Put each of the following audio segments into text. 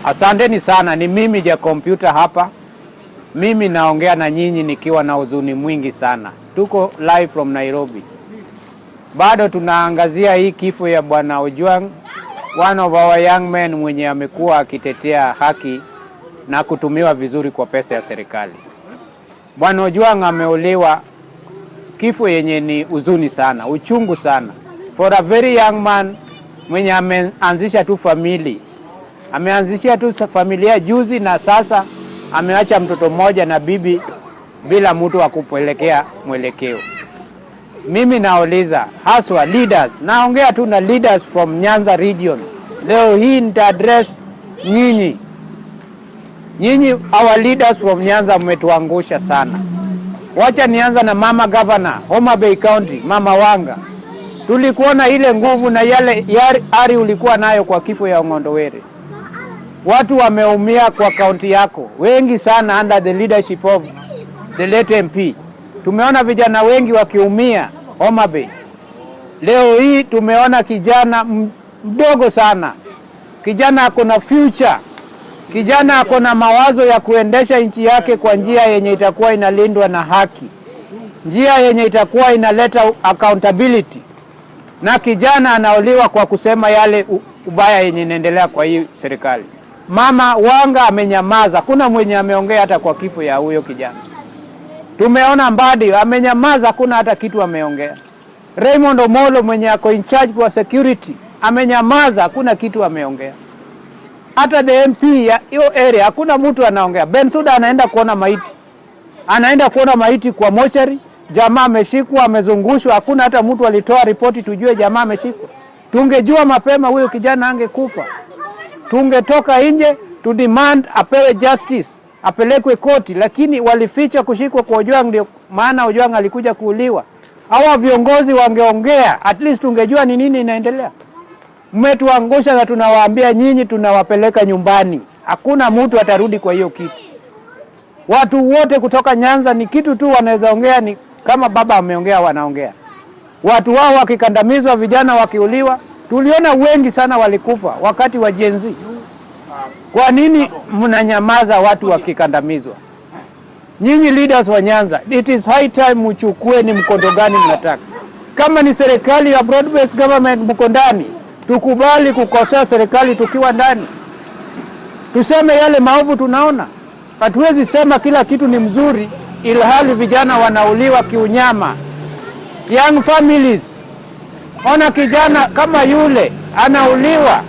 Asanteni sana, ni mimi ja kompyuta hapa. Mimi naongea na nyinyi nikiwa na huzuni mwingi sana. Tuko live from Nairobi. Bado tunaangazia hii kifo ya Bwana Ojwang, one of our young men mwenye amekuwa akitetea haki na kutumiwa vizuri kwa pesa ya serikali. Bwana Ojwang ameuliwa, kifo yenye ni huzuni sana, uchungu sana. For a very young man mwenye ameanzisha tu family. Ameanzisha tu familia juzi na sasa ameacha mtoto mmoja na bibi bila mtu wa kupelekea mwelekeo. Mimi nauliza haswa leaders, naongea tu na leaders from Nyanza region. Leo hii nita address nyinyi. Nyinyi our leaders from Nyanza mmetuangusha sana. Wacha nianza na mama governor, Homa Bay County, Mama Wanga. Tulikuona ile nguvu na yale ari ulikuwa nayo kwa kifo ya Ong'ondowere. Watu wameumia kwa kaunti yako, wengi sana under the leadership of the late MP. Tumeona vijana wengi wakiumia Homa Bay. Leo hii tumeona kijana mdogo sana. Kijana akona future. Kijana akona mawazo ya kuendesha nchi yake kwa njia yenye itakuwa inalindwa na haki. Njia yenye itakuwa inaleta accountability. Na kijana anauliwa kwa kusema yale ubaya yenye inaendelea kwa hii serikali. Mama Wanga amenyamaza, kuna mwenye ameongea hata kwa kifo ya huyo kijana. Tumeona Mbadi amenyamaza, kuna hata kitu ameongea. Raymond Omolo mwenye ako in charge kwa security amenyamaza, hakuna kitu ameongea. Hata the MP ya hiyo area hakuna mtu anaongea. Bensouda anaenda kuona maiti. Anaenda kuona maiti kwa mochari, jamaa ameshikwa, amezungushwa, hakuna hata mtu alitoa ripoti tujue jamaa ameshikwa. Tungejua mapema huyo kijana angekufa. Tungetoka nje to demand apewe justice, apelekwe koti, lakini walificha kushikwa kwa Ojwang, ndio maana Ojwang alikuja kuuliwa. Hawa viongozi wangeongea, at least tungejua ni nini inaendelea. Mmetuangusha na tunawaambia nyinyi tunawapeleka nyumbani. Hakuna mtu atarudi kwa hiyo kitu. Watu wote kutoka Nyanza ni kitu tu wanaweza ongea, ni kama baba ameongea wanaongea. Watu wao wakikandamizwa, vijana wakiuliwa. Tuliona wengi sana walikufa wakati wa Gen Z. Kwa nini mnanyamaza watu wakikandamizwa? Nyinyi leaders wa Nyanza, it is high time mchukue ni mkondo gani mnataka. Kama ni serikali ya broad based government mko ndani, tukubali kukosea serikali tukiwa ndani. Tuseme yale maovu tunaona. Hatuwezi sema kila kitu ni mzuri ilhali vijana wanauliwa kiunyama. Young families. Ona kijana kama yule anauliwa,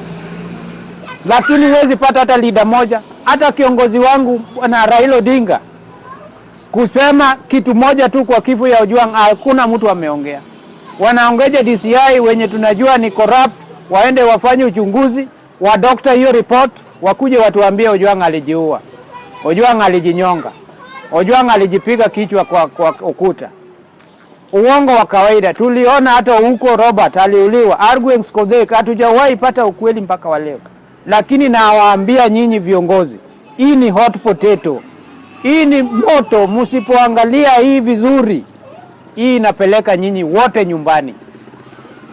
lakini huwezi pata hata leader moja, hata kiongozi wangu na Raila Odinga kusema kitu moja tu kwa kifo ya Ojwang, hakuna mtu ameongea. Wanaongeja DCI wenye tunajua ni corrupt, waende wafanye uchunguzi, wa doctor hiyo report, wakuje watuambie Ojwang alijiua. Ojwang alijinyonga. Ojwang alijipiga kichwa kwa ukuta. Uongo wa kawaida. Tuliona hata huko Robert aliuliwa, Argueng Skodhek, hatujawahi pata ukweli mpaka wa leo. Lakini nawaambia nyinyi viongozi, hii ni hot potato. Hii ni moto, msipoangalia hii vizuri, hii inapeleka nyinyi wote nyumbani.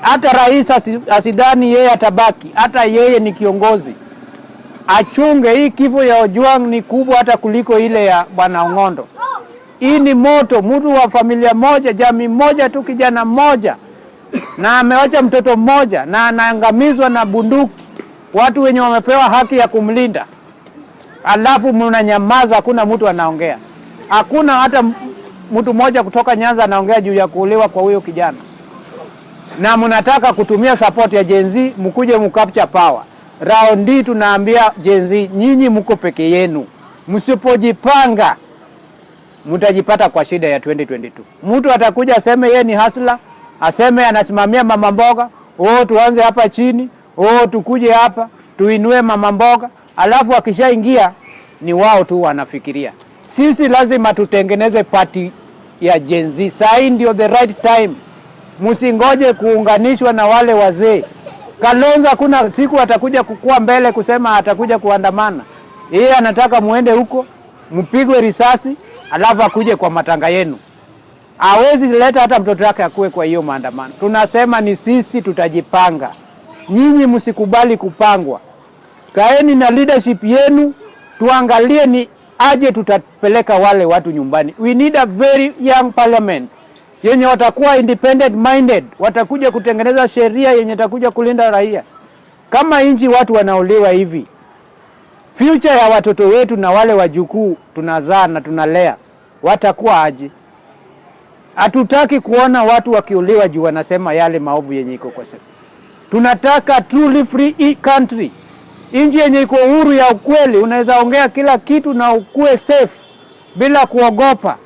Hata rais asidhani yeye atabaki, hata yeye ni kiongozi. Achunge, hii kifo ya Ojwang ni kubwa hata kuliko ile ya Bwana Ong'ondo. Hii ni moto, mtu wa familia moja, jamii moja tu, kijana mmoja, na amewacha mtoto mmoja na anaangamizwa na bunduki. Watu wenye wamepewa haki ya kumlinda. Alafu mnanyamaza, hakuna mtu anaongea. Hakuna hata mtu mmoja kutoka Nyanza anaongea juu ya kuuliwa kwa huyo kijana. Na mnataka kutumia support ya Gen Z mkuje mcapture power. Round hii tunaambia Gen Z, nyinyi mko peke yenu. Msipojipanga mtajipata kwa shida ya 2022. Mtu atakuja aseme yeye ni hustler, aseme anasimamia mama mboga, tuanze hapa chini, tukuje hapa, tuinue mama mboga, alafu akishaingia ni wao tu wanafikiria. Sisi lazima tutengeneze party ya Gen Z. Sasa ndio the right time. Msingoje kuunganishwa na wale wazee. Kalonzo kuna siku atakuja kukua mbele kusema atakuja kuandamana. Yeye anataka muende huko, mpigwe risasi, alafu akuje kwa matanga yenu. Hawezi leta hata mtoto wake akue kwa hiyo maandamano. Tunasema ni sisi tutajipanga. Nyinyi msikubali kupangwa. Kaeni na leadership yenu, tuangalie ni aje tutapeleka wale watu nyumbani. We need a very young parliament yenye watakuwa independent minded, watakuja kutengeneza sheria yenye itakuja kulinda raia. Kama inji watu wanauliwa hivi, future ya watoto wetu na wale wajukuu tunazaa na tunalea watakuwa aje? Hatutaki kuona watu wakiuliwa juu wanasema yale maovu yenye iko kwa sasa. Tunataka truly free country, inji yenye iko uhuru ya ukweli, unaweza ongea kila kitu na ukue safe bila kuogopa.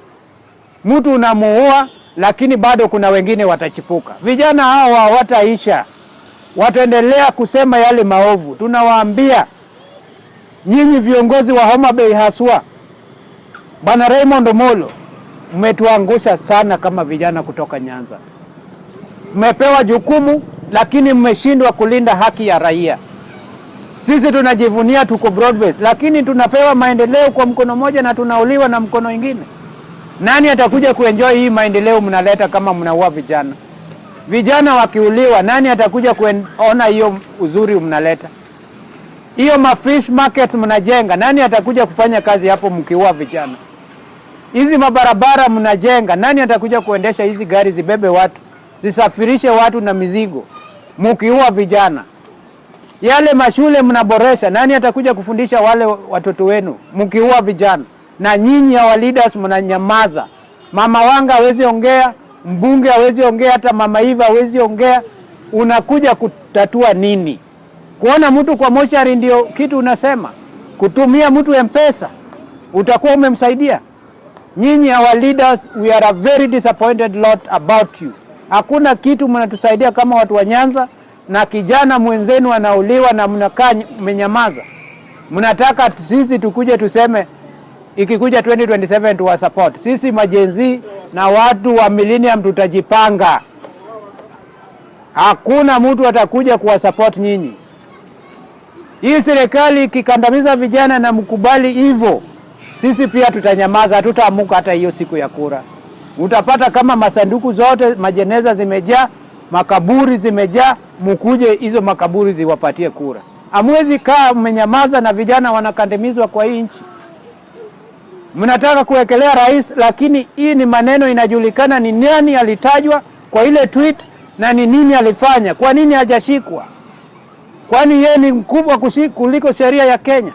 Mtu unamuua lakini bado kuna wengine watachipuka. Vijana hawa hawataisha, wataendelea kusema yale maovu. Tunawaambia nyinyi viongozi wa Homa Bay haswa, Bwana Raymond Omolo, mmetuangusha sana kama vijana kutoka Nyanza. Mmepewa jukumu lakini mmeshindwa kulinda haki ya raia. Sisi tunajivunia tuko broad base, lakini tunapewa maendeleo kwa mkono moja na tunauliwa na mkono mwingine. Nani atakuja kuenjoy hii maendeleo mnaleta kama mnaua vijana? Vijana wakiuliwa, nani atakuja kuona hiyo uzuri mnaleta? Hiyo mafish market mnajenga, nani atakuja kufanya kazi hapo mkiua vijana? Hizi mabarabara mnajenga, nani atakuja kuendesha hizi gari zibebe watu, zisafirishe watu na mizigo mkiua vijana? Yale mashule mnaboresha, nani atakuja kufundisha wale watoto wenu mkiua vijana? Na nyinyi ya leaders mnanyamaza. Mama Wanga hawezi ongea, mbunge hawezi ongea, hata Mama Eva hawezi ongea. Unakuja kutatua nini? Kuona mtu kwa mochari ndio kitu unasema? Kutumia mtu M-Pesa utakuwa umemsaidia? Nyinyi our leaders, we are a very disappointed lot about you. Hakuna kitu mnatusaidia kama watu wa Nyanza, na kijana mwenzenu anauliwa na mnakaa mmenyamaza. Mnataka sisi tukuje tuseme ikikuja 2027 tuwa support. Sisi majenzi na watu wa millennium tutajipanga. Hakuna mtu atakuja kuwa support nyinyi. Hii serikali ikikandamiza vijana na mkubali hivyo, sisi pia tutanyamaza, hatutaamuka hata hiyo siku ya kura. Utapata kama masanduku zote majeneza zimejaa, makaburi zimejaa, mkuje hizo makaburi ziwapatie kura. Hamwezi kaa mmenyamaza na vijana wanakandamizwa kwa hii nchi. Mnataka kuwekelea rais, lakini hii ni maneno inajulikana ni nani alitajwa kwa ile tweet na ni nini alifanya. Kwa nini hajashikwa? Kwani yeye ni mkubwa kuliko sheria ya Kenya?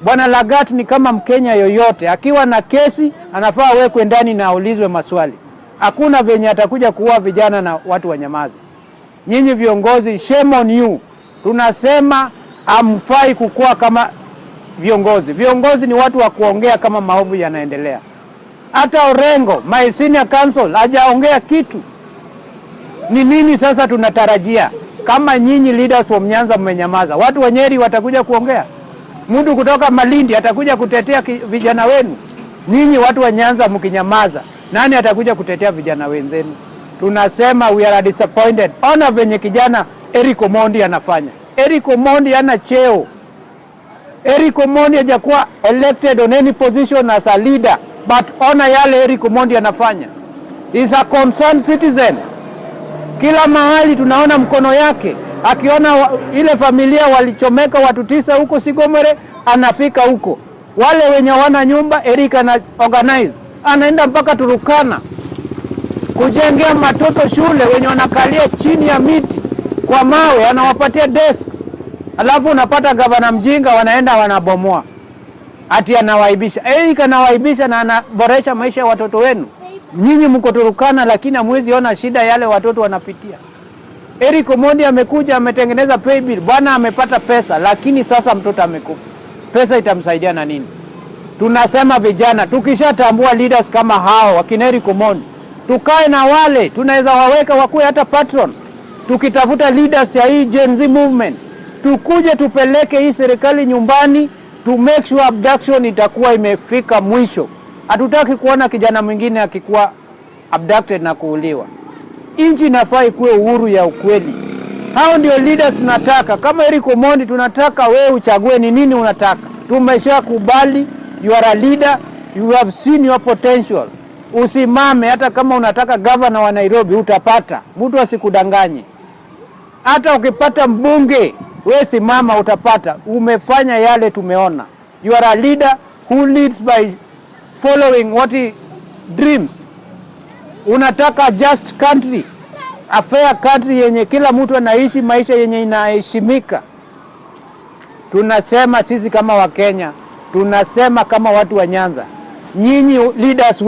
Bwana Lagat ni kama Mkenya yoyote, akiwa na kesi anafaa wekwe ndani na aulizwe maswali. Hakuna venye atakuja kuua vijana na watu wanyamaze. Nyinyi viongozi, shame on you. Tunasema hamfai kukua kama viongozi. Viongozi ni watu wa kuongea kama maovu yanaendelea. Hata Orengo, my senior counsel, hajaongea kitu. Ni nini sasa tunatarajia? Kama nyinyi leaders wa Nyanza mmenyamaza, watu wa Nyeri watakuja kuongea? Mtu kutoka Malindi atakuja kutetea vijana wenu? Nyinyi watu wa Nyanza mkinyamaza, nani atakuja kutetea vijana wenzenu? Tunasema we are disappointed. Ona venye kijana Eric Omondi anafanya. Eric Omondi ana cheo. Eric Omondi hajakuwa elected on any position as a leader, but ona yale Eric Omondi anafanya. He is a concerned citizen. Kila mahali tunaona mkono yake. Akiona ile familia walichomeka watu 9 huko Sigomere, anafika huko. Wale wenye wana nyumba, Eric ana organize. Anaenda mpaka Turukana kujengea matoto shule wenye wanakalia chini ya miti kwa mawe, anawapatia desks. Alafu unapata gavana mjinga wanaenda wanabomoa. Ati anawaibisha. Eric anawaibisha na anaboresha maisha ya watoto wenu. Nyinyi mko Turukana lakini hamwezi ona shida yale watoto wanapitia. Eric Omondi amekuja ametengeneza pay bill. Bwana amepata pesa lakini sasa mtoto amekufa. Pesa itamsaidia na nini? Tunasema vijana, tukishatambua leaders kama hao wakina Eric Omondi, tukae na wale, tunaweza waweka wakuwe hata patron. Tukitafuta leaders ya hii Gen Z movement, tukuje tupeleke hii serikali nyumbani, to make sure abduction itakuwa imefika mwisho. Hatutaki kuona kijana mwingine akikuwa abducted na kuuliwa. Inchi inafaa ikuwe uhuru ya ukweli. Hao ndio leaders tunataka. Kama Eric Omondi tunataka wewe uchague ni nini unataka. Tumeshakubali, you are a leader, you have seen your potential. Usimame, hata kama unataka governor wa Nairobi utapata. Mtu asikudanganye. Hata ukipata mbunge Wewe simama utapata. Umefanya yale tumeona. You are a leader who leads by following what he dreams. Unataka just country, a fair country yenye kila mtu anaishi maisha yenye inaheshimika. Tunasema sisi kama Wakenya, tunasema kama watu wa Nyanza, nyinyi leaders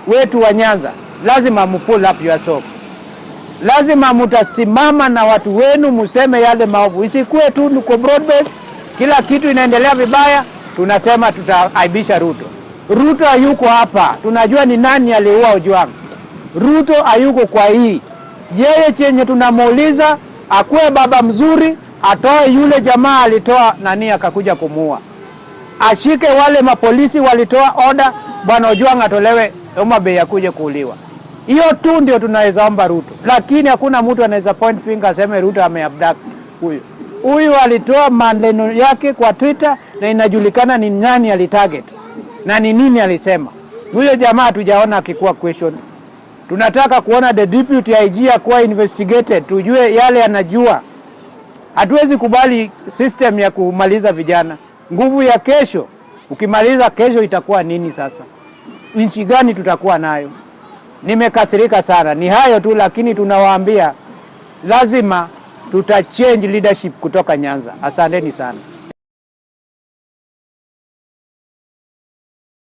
wetu wa Nyanza, lazima pull up your socks. Lazima mutasimama na watu wenu museme yale maovu. Isikuwe tu nuko broad base, kila kitu inaendelea vibaya, tunasema tutaaibisha Ruto. Ruto hayuko hapa. Tunajua ni nani aliua Ojwang. Ruto hayuko kwa hii. Yeye chenye tunamuuliza akuwe baba mzuri, atoe yule jamaa alitoa nani akakuja kumuua. Ashike wale mapolisi walitoa order bwana Ojwang atolewe Homa Bay akuje kuuliwa. Hiyo tu ndio tunaweza omba Ruto. Lakini hakuna mtu anaweza point finger aseme Ruto ameabduct huyo. Huyu alitoa maneno yake kwa Twitter na inajulikana ni nani alitarget na ni nini alisema. Huyo jamaa hatujaona akikuwa question. Tunataka kuona the deputy IG akuwa investigated, tujue yale anajua. Hatuwezi kubali system ya kumaliza vijana. Nguvu ya kesho, ukimaliza kesho itakuwa nini sasa? Nchi gani tutakuwa nayo? Nimekasirika sana. Ni hayo tu, lakini tunawaambia lazima tutachange leadership kutoka Nyanza. Asanteni sana.